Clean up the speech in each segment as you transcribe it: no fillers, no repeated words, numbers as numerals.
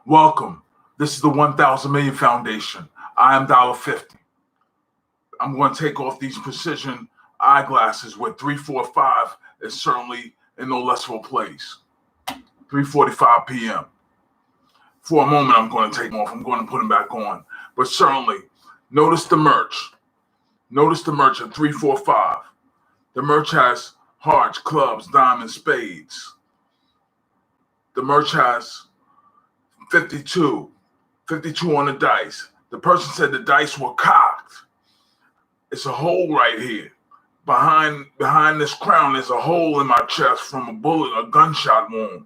Welcome. This is the 1000 Million Foundation. I am Dolla50. I'm going to take off these precision eyeglasses with 345 is certainly in no less of a place. 3:45 p.m. For a moment, I'm going to take them off. I'm going to put them back on. But certainly, notice the merch. Notice the merch at 345. The merch has hearts, clubs, diamonds, spades. The merch has 52 on the dice. The person said the dice were cocked. It's a hole right here. Behind this crown, there's a hole in my chest from a gunshot wound.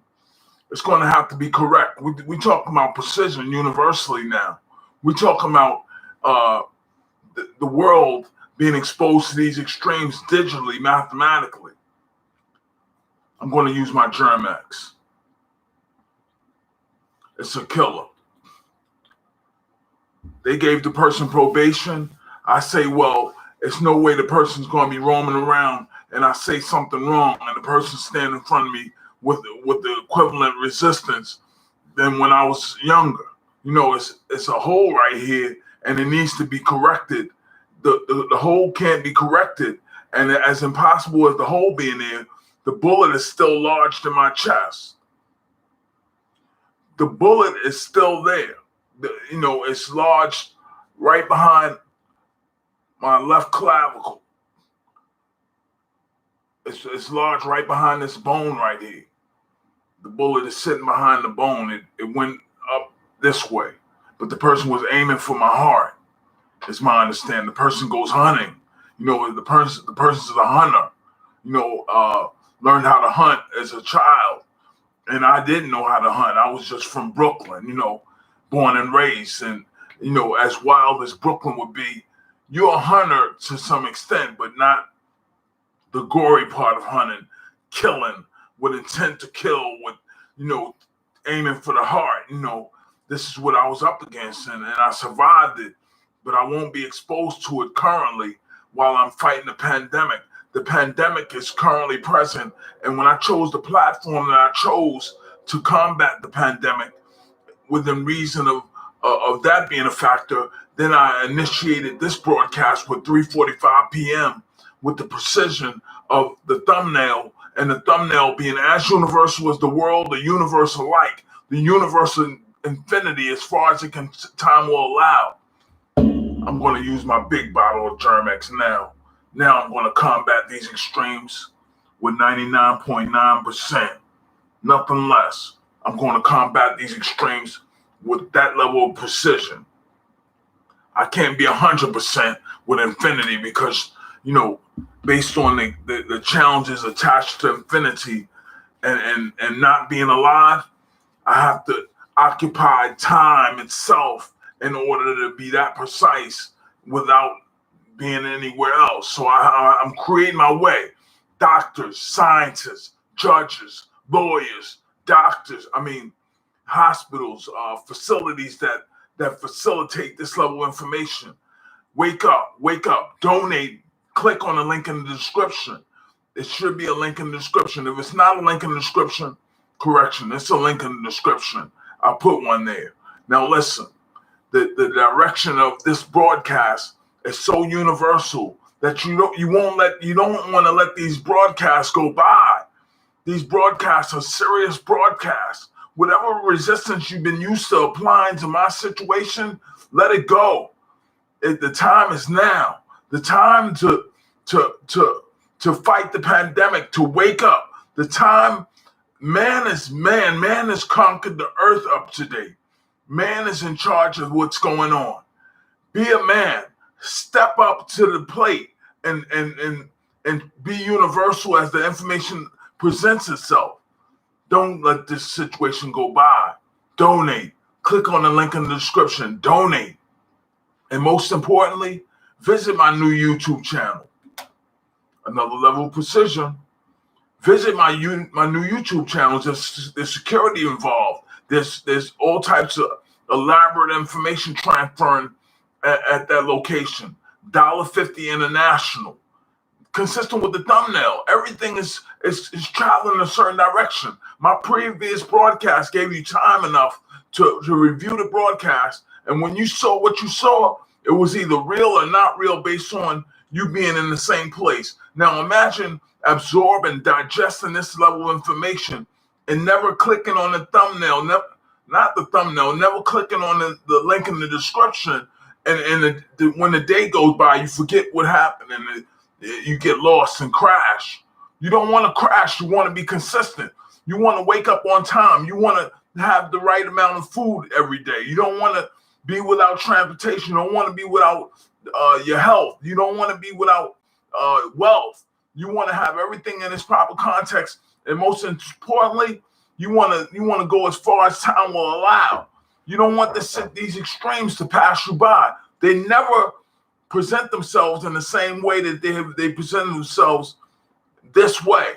It's going to have to be correct. We talk about precision universally now. We talk about the world being exposed to these extremes digitally, mathematically. I'm going to use my Germ-X. It's a killer. They gave the person probation. I say, well, it's no way the person's going to be roaming around and I say something wrong and the person standing in front of me with the equivalent resistance than when I was younger. You know, it's a hole right here and it needs to be corrected. The hole can't be corrected. And as impossible as the hole being there, the bullet is still lodged in my chest. The bullet is still there. It's lodged right behind my left clavicle. It's lodged right behind this bone right here. The bullet is sitting behind the bone. It went up this way, but the person was aiming for my heart. Is my understanding. The person goes hunting. The person's a hunter. Learned how to hunt as a child. And I didn't know how to hunt. I was just from Brooklyn, born and raised. And, as wild as Brooklyn would be, you're a hunter to some extent, but not the gory part of hunting, killing with intent to kill, with, aiming for the heart. This is what I was up against, and I survived it, but I won't be exposed to it currently while I'm fighting the pandemic. The pandemic is currently present, and when I chose the platform that I chose to combat the pandemic, within reason of that being a factor, then I initiated this broadcast with 3:45 p.m. with the precision of the thumbnail, and the thumbnail being as universal as the world, the universe alike, the universal infinity as far as time will allow. I'm going to use my big bottle of Germ-X now. Now I'm going to combat these extremes with 99.9%, nothing less. I'm going to combat these extremes with that level of precision. I can't be 100% with infinity because, based on the challenges attached to infinity and not being alive, I have to occupy time itself in order to be that precise without being anywhere else. So I'm creating my way. Doctors, scientists, judges, lawyers, hospitals, facilities that facilitate this level of information. Wake up, donate, click on the link in the description. It should be a link in the description. If it's not a link in the description, correction, it's a link in the description. I'll put one there. Now listen, the direction of this broadcast is so universal that you don't want to let these broadcasts go by. These broadcasts are serious broadcasts. Whatever resistance you've been used to applying to my situation, let it go. The time is now. The time to fight the pandemic, to wake up. The time, man has conquered the earth up to date. Man is in charge of what's going on. Be a man. Step up to the plate and be universal as the information presents itself. Don't let this situation go by. Donate. Click on the link in the description. Donate. And most importantly, visit my new YouTube channel. Another level of precision. Visit my new YouTube channel. There's security involved. There's all types of elaborate information transferring at that location. Dolla50 International. Consistent with the thumbnail. Everything is traveling in a certain direction. My previous broadcast gave you time enough to review the broadcast. And when you saw what you saw, it was either real or not real based on you being in the same place. Now imagine absorbing, digesting this level of information and never clicking on the thumbnail, never clicking on the link in the description. And when the day goes by, you forget what happened and you get lost and crash. You don't want to crash. You want to be consistent. You want to wake up on time. You want to have the right amount of food every day. You don't want to be without transportation. You don't want to be without your health. You don't want to be without wealth. You want to have everything in its proper context. And most importantly, you want to go as far as time will allow. You don't want these extremes to pass you by. They never present themselves in the same way that they present themselves this way.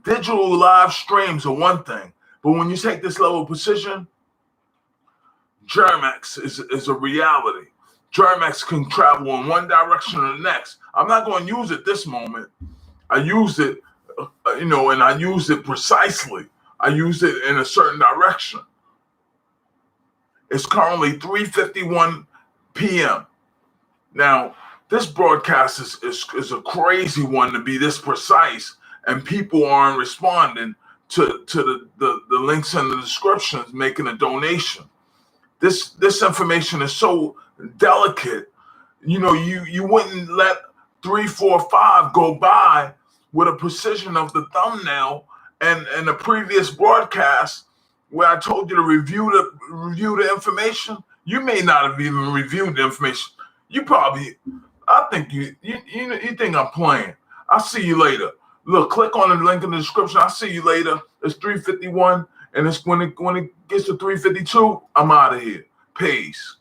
Digital live streams are one thing, but when you take this level of precision, Germex is a reality. Germex can travel in one direction or the next. I'm not going to use it this moment. I used it, and I used it precisely. I used it in a certain direction. It's currently 3:51 p.m. Now, this broadcast is a crazy one to be this precise, and people aren't responding to the links in the descriptions, making a donation. This information is so delicate. You wouldn't let 3, 4, 5 go by with a precision of the thumbnail and the previous broadcast where I told you to review the information. You may not have even reviewed the information. I think you think I'm playing. I'll see you later. Look, click on the link in the description. I'll see you later. It's 3:51, and it's when it gets to 3:52, I'm out of here. Peace.